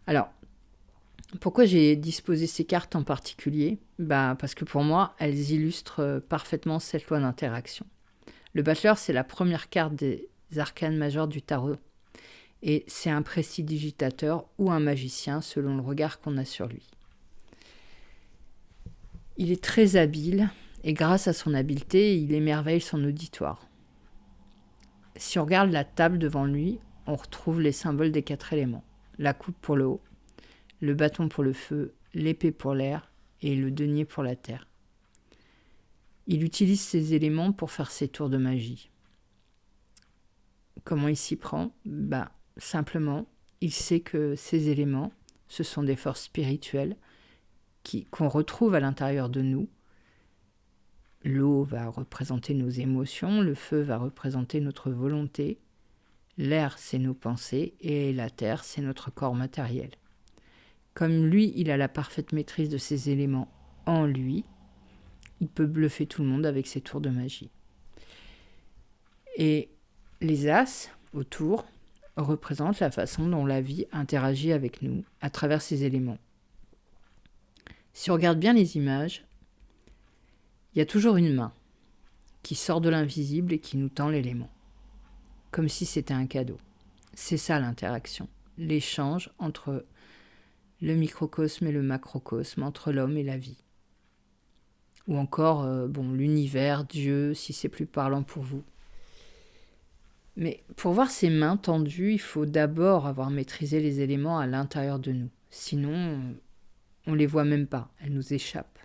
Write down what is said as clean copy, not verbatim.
Alors, pourquoi j'ai disposé ces cartes en particulier? Parce que pour moi, elles illustrent parfaitement cette loi d'interaction. Le Bachelor, c'est la première carte des arcanes majeures du tarot. Et c'est un prestidigitateur ou un magicien selon le regard qu'on a sur lui. Il est très habile et grâce à son habileté, il émerveille son auditoire. Si on regarde la table devant lui, on retrouve les symboles des 4 éléments. La coupe pour le haut, le bâton pour le feu, l'épée pour l'air et le denier pour la terre. Il utilise ces éléments pour faire ses tours de magie. Comment il s'y prend? Simplement, il sait que ces éléments, ce sont des forces spirituelles qu'on retrouve à l'intérieur de nous. L'eau va représenter nos émotions, le feu va représenter notre volonté, l'air c'est nos pensées et la terre c'est notre corps matériel. Comme lui, il a la parfaite maîtrise de ces éléments en lui, il peut bluffer tout le monde avec ses tours de magie. Et les as autour représentent la façon dont la vie interagit avec nous à travers ces éléments. Si on regarde bien les images, il y a toujours une main qui sort de l'invisible et qui nous tend l'élément, comme si c'était un cadeau. C'est ça l'interaction, l'échange entre le microcosme et le macrocosme, entre l'homme et la vie. Ou encore, l'univers, Dieu, si c'est plus parlant pour vous. Mais pour voir ces mains tendues, il faut d'abord avoir maîtrisé les éléments à l'intérieur de nous. Sinon, on ne les voit même pas, elles nous échappent.